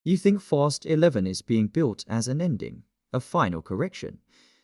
You think Fast 11 is being built as an ending, a final correction,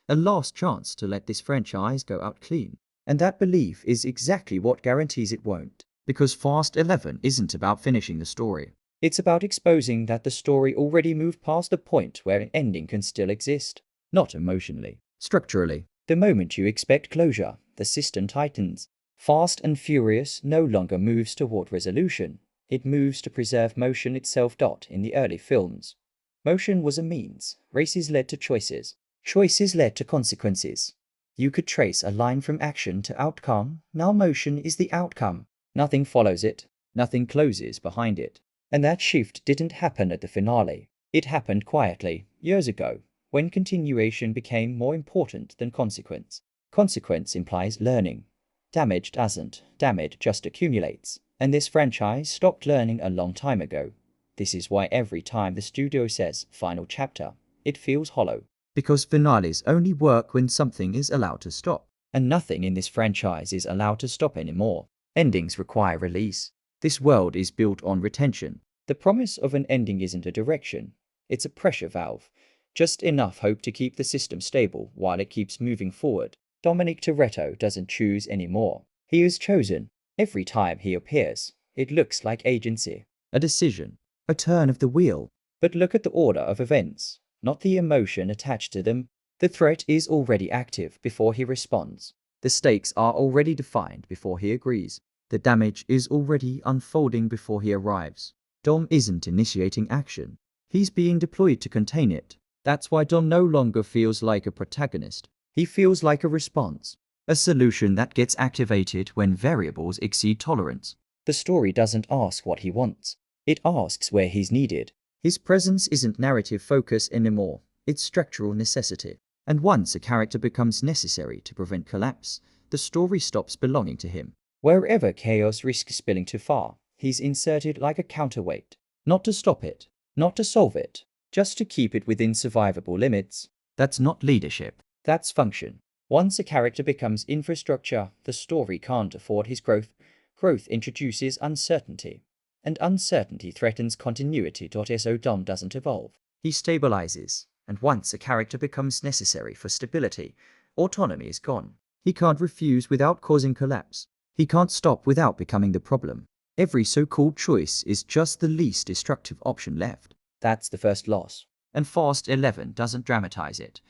a last chance to let this franchise go out clean. And that belief is exactly what guarantees it won't. Because Fast 11 isn't about finishing the story. It's about exposing that the story already moved past the point where an ending can still exist. Not emotionally, structurally. The moment you expect closure, the system tightens. Fast and Furious no longer moves toward resolution. It moves to preserve motion itself. In the early films, motion was a means. Races led to choices. Choices led to consequences. You could trace a line from action to outcome. Now motion is the outcome. Nothing follows it. Nothing closes behind it. And that shift didn't happen at the finale. It happened quietly, years ago, when continuation became more important than consequence. Consequence implies learning. Damage doesn't. Damage just accumulates. And this franchise stopped learning a long time ago. This is why every time the studio says final chapter, it feels hollow. Because finales only work when something is allowed to stop. And nothing in this franchise is allowed to stop anymore. Endings require release. This world is built on retention. The promise of an ending isn't a direction. It's a pressure valve. Just enough hope to keep the system stable while it keeps moving forward. Dominic Toretto doesn't choose anymore. He is chosen. Every time he appears, it looks like agency. A decision. A turn of the wheel. But look at the order of events, not the emotion attached to them. The threat is already active before he responds. The stakes are already defined before he agrees. The damage is already unfolding before he arrives. Dom isn't initiating action. He's being deployed to contain it. That's why Dom no longer feels like a protagonist. He feels like a response. A solution that gets activated when variables exceed tolerance. The story doesn't ask what he wants. It asks where he's needed. His presence isn't narrative focus anymore. It's structural necessity. And once a character becomes necessary to prevent collapse, the story stops belonging to him. Wherever chaos risks spilling too far, he's inserted like a counterweight. Not to stop it, not to solve it, just to keep it within survivable limits. That's not leadership. That's function. Once a character becomes infrastructure, the story can't afford his growth. Growth introduces uncertainty. And uncertainty threatens continuity. So Dom doesn't evolve. He stabilizes. And once a character becomes necessary for stability, autonomy is gone. He can't refuse without causing collapse. He can't stop without becoming the problem. Every so-called choice is just the least destructive option left. That's the first loss. And Fast 11 doesn't dramatize it.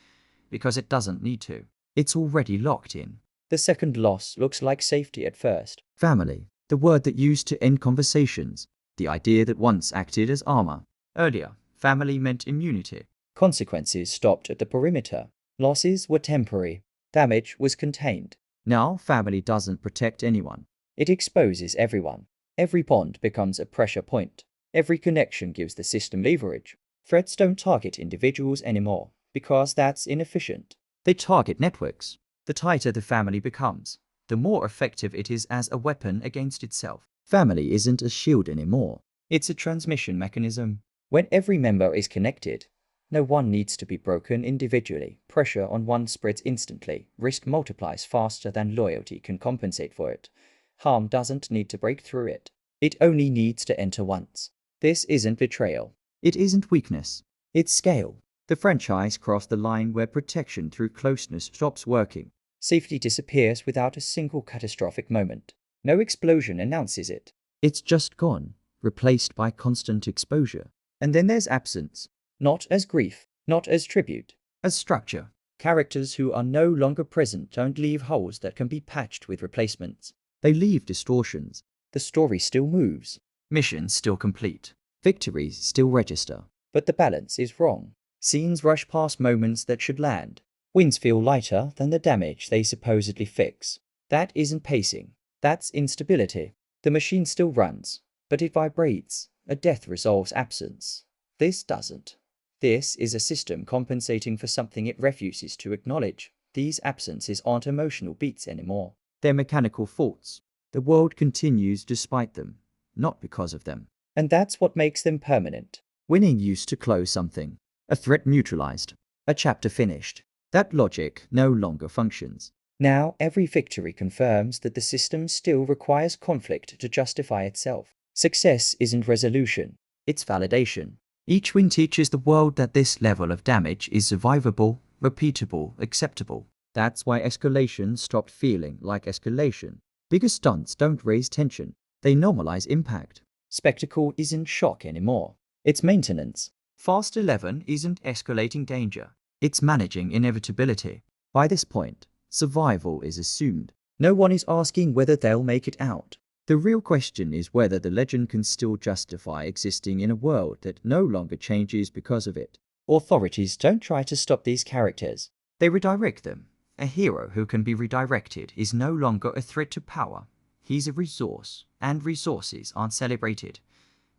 Because it doesn't need to. It's already locked in. The second loss looks like safety at first. Family. The word that used to end conversations. The idea that once acted as armor. Earlier, family meant immunity. Consequences stopped at the perimeter. Losses were temporary. Damage was contained. Now family doesn't protect anyone. It exposes everyone. Every bond becomes a pressure point. Every connection gives the system leverage. Threats don't target individuals anymore, because that's inefficient. They target networks. The tighter the family becomes, the more effective it is as a weapon against itself. Family isn't a shield anymore. It's a transmission mechanism. When every member is connected, no one needs to be broken individually. Pressure on one spreads instantly. Risk multiplies faster than loyalty can compensate for it. Harm doesn't need to break through it. It only needs to enter once. This isn't betrayal. It isn't weakness. It's scale. The franchise crossed the line where protection through closeness stops working. Safety disappears without a single catastrophic moment. No explosion announces it. It's just gone, replaced by constant exposure. And then there's absence. Not as grief, not as tribute, as structure. Characters who are no longer present don't leave holes that can be patched with replacements. They leave distortions. The story still moves. Missions still complete. Victories still register. But the balance is wrong. Scenes rush past moments that should land. Wins feel lighter than the damage they supposedly fix. That isn't pacing. That's instability. The machine still runs, but it vibrates. A death resolves absence. This doesn't. This is a system compensating for something it refuses to acknowledge. These absences aren't emotional beats anymore. They're mechanical faults. The world continues despite them, not because of them. And that's what makes them permanent. Winning used to close something. A threat neutralized. A chapter finished. That logic no longer functions. Now every victory confirms that the system still requires conflict to justify itself. Success isn't resolution. It's validation. Each win teaches the world that this level of damage is survivable, repeatable, acceptable. That's why escalation stopped feeling like escalation. Bigger stunts don't raise tension, they normalize impact. Spectacle isn't shock anymore, it's maintenance. Fast 11 isn't escalating danger, it's managing inevitability. By this point, survival is assumed. No one is asking whether they'll make it out. The real question is whether the legend can still justify existing in a world that no longer changes because of it. Authorities don't try to stop these characters, they redirect them. A hero who can be redirected is no longer a threat to power. He's a resource, and resources aren't celebrated.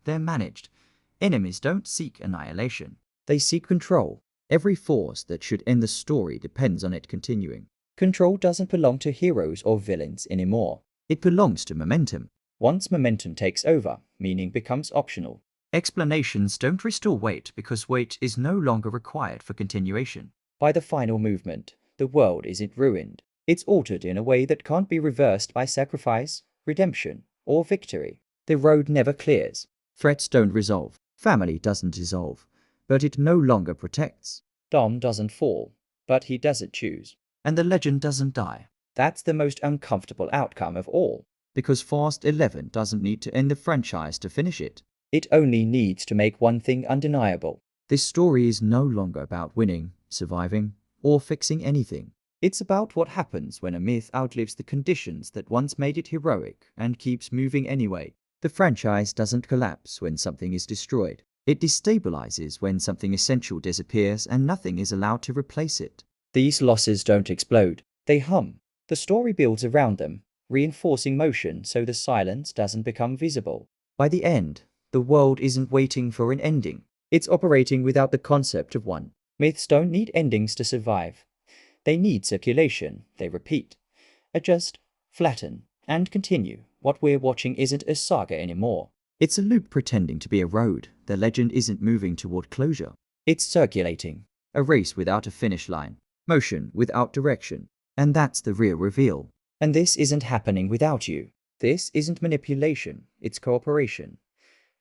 They're managed. Enemies don't seek annihilation, they seek control. Every force that should end the story depends on it continuing. Control doesn't belong to heroes or villains anymore. It belongs to momentum. Once momentum takes over, meaning becomes optional. Explanations don't restore weight because weight is no longer required for continuation. By the final movement, the world isn't ruined. It's altered in a way that can't be reversed by sacrifice, redemption, or victory. The road never clears. Threats don't resolve. Family doesn't dissolve, but it no longer protects. Dom doesn't fall, but he doesn't choose. And the legend doesn't die. That's the most uncomfortable outcome of all. Because Fast 11 doesn't need to end the franchise to finish it. It only needs to make one thing undeniable. This story is no longer about winning, surviving, or fixing anything. It's about what happens when a myth outlives the conditions that once made it heroic and keeps moving anyway. The franchise doesn't collapse when something is destroyed. It destabilizes when something essential disappears and nothing is allowed to replace it. These losses don't explode, they hum. The story builds around them, reinforcing motion so the silence doesn't become visible. By the end, the world isn't waiting for an ending. It's operating without the concept of one. Myths don't need endings to survive. They need circulation. They repeat, adjust, flatten, and continue. What we're watching isn't a saga anymore. It's a loop pretending to be a road. The legend isn't moving toward closure. It's circulating. A race without a finish line. Motion without direction. And that's the real reveal. And this isn't happening without you. This isn't manipulation, it's cooperation.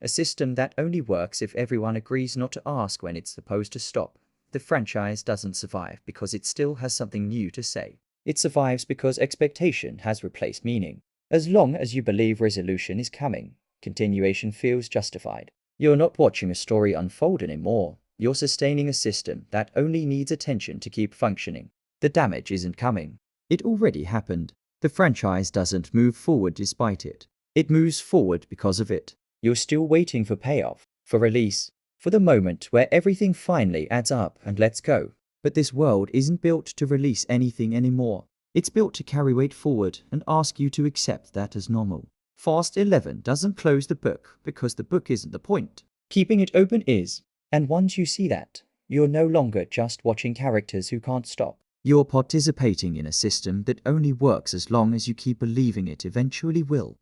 A system that only works if everyone agrees not to ask when it's supposed to stop. The franchise doesn't survive because it still has something new to say. It survives because expectation has replaced meaning. As long as you believe resolution is coming, continuation feels justified. You're not watching a story unfold anymore. You're sustaining a system that only needs attention to keep functioning. The damage isn't coming. It already happened. The franchise doesn't move forward despite it. It moves forward because of it. You're still waiting for payoff, for release, for the moment where everything finally adds up and lets go. But this world isn't built to release anything anymore. It's built to carry weight forward and ask you to accept that as normal. Fast 11 doesn't close the book because the book isn't the point. Keeping it open is. And once you see that, you're no longer just watching characters who can't stop. You're participating in a system that only works as long as you keep believing it eventually will.